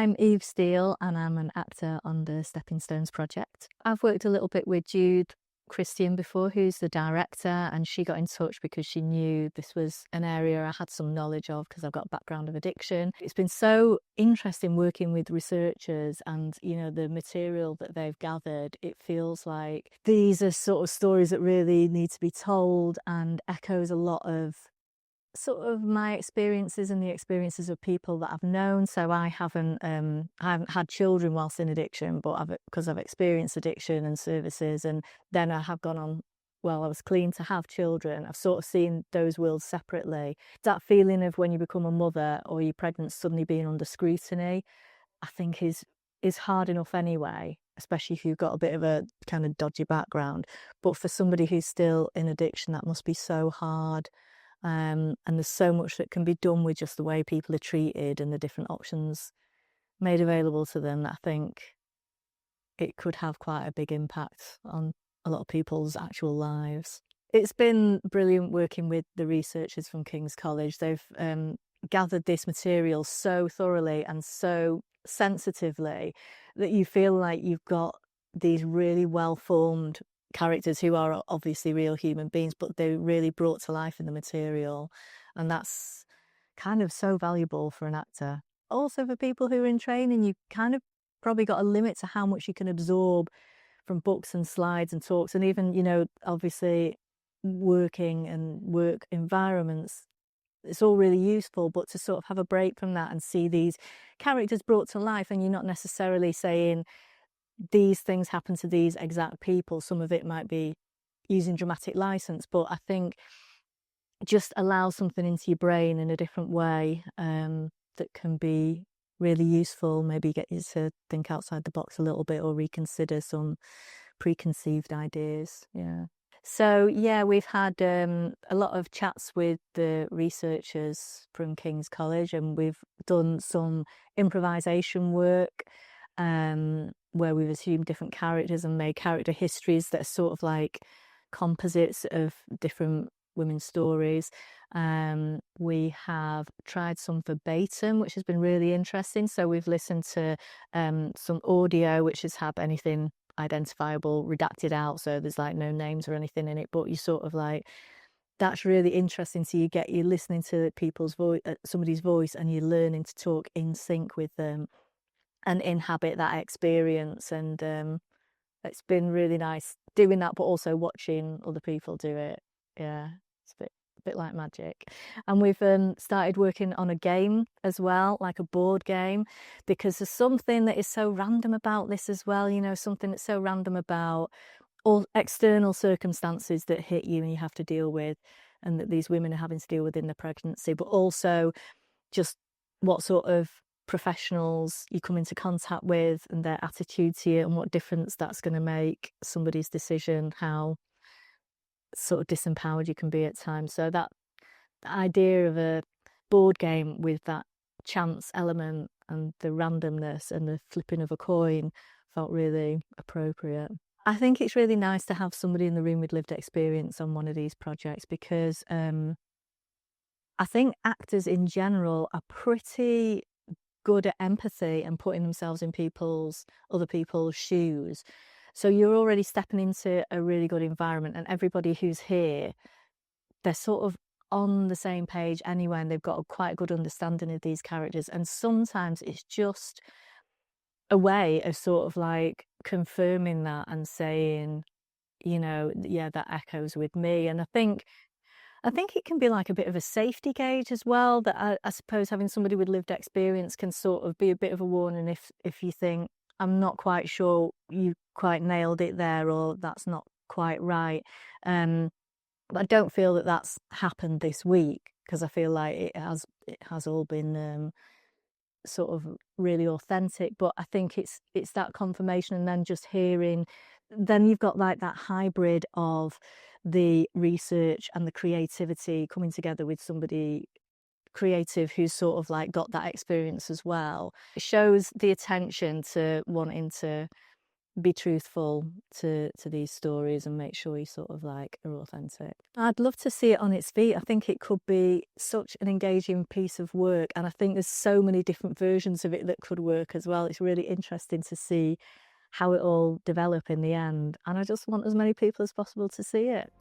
I'm Eve Steele and I'm an actor on the Stepping Stones project. I've worked a little bit with Jude Christian before, who's the director, and she got in touch because she knew this was an area I had some knowledge of because I've got a background of addiction. It's been so interesting working with researchers and, you know, the material that they've gathered. It feels like these are sort of stories that really need to be told and echoes a lot of sort of my experiences and the experiences of people that I've known. So I haven't had children whilst in addiction, but because I've experienced addiction and services, and then I have gone on, well, I was clean to have children. I've sort of seen those worlds separately. That feeling of when you become a mother or you're pregnant suddenly being under scrutiny, I think is hard enough anyway, especially if you've got a bit of a kind of dodgy background. But for somebody who's still in addiction, that must be so hard. And there's so much that can be done with just the way people are treated and the different options made available to them, that I think it could have quite a big impact on a lot of people's actual lives. It's been brilliant working with the researchers from King's College. They've gathered this material so thoroughly and so sensitively that you feel like you've got these really well-formed characters who are obviously real human beings, but they're really brought to life in the material, and that's kind of so valuable for an actor. Also for people who are in training, you kind of probably got a limit to how much you can absorb from books and slides and talks, and even, you know, obviously working and work environments, it's all really useful, but to sort of have a break from that and see these characters brought to life, and you're not necessarily saying these things happen to these exact people. Some of it might be using dramatic license, but I think just allow something into your brain in a different way that can be really useful, maybe get you to think outside the box a little bit or reconsider some preconceived ideas. Yeah. So yeah, we've had a lot of chats with the researchers from King's College, and we've done some improvisation work where we've assumed different characters and made character histories that are sort of like composites of different women's stories. We have tried some verbatim, which has been really interesting. So we've listened to some audio which has had anything identifiable redacted out, so there's like no names or anything in it, but you sort of like, that's really interesting. So you're listening to people's voice, somebody's voice, and you're learning to talk in sync with them and inhabit that experience. And it's been really nice doing that, but also watching other people do it. Yeah, it's a bit like magic. And we've started working on a game as well, like a board game, because there's something that is so random about this as well, you know, something that's so random about all external circumstances that hit you and you have to deal with, and that these women are having to deal with in their pregnancy, but also just what sort of professionals you come into contact with and their attitude to you, and what difference that's going to make somebody's decision, how sort of disempowered you can be at times. So that the idea of a board game with that chance element and the randomness and the flipping of a coin felt really appropriate. I think it's really nice to have somebody in the room with lived experience on one of these projects, because I think actors in general are pretty good at empathy and putting themselves in other people's shoes. So you're already stepping into a really good environment, and everybody who's here, they're sort of on the same page anyway, and they've got quite a good understanding of these characters. And sometimes it's just a way of sort of like confirming that and saying, you know, yeah, that echoes with me. And I think it can be like a bit of a safety gauge as well, that I suppose having somebody with lived experience can sort of be a bit of a warning if you think, I'm not quite sure you quite nailed it there, or that's not quite right. But I don't feel that that's happened this week, because I feel like it has all been sort of really authentic. But I think it's that confirmation, and then just hearing, then you've got like that hybrid of the research and the creativity coming together with somebody creative who's sort of like got that experience as well. It shows the attention to wanting to be truthful to these stories and make sure you sort of like are authentic. I'd love to see it on its feet. I think it could be such an engaging piece of work, and I think there's so many different versions of it that could work as well. It's really interesting to see how it all develop in the end, and I just want as many people as possible to see it.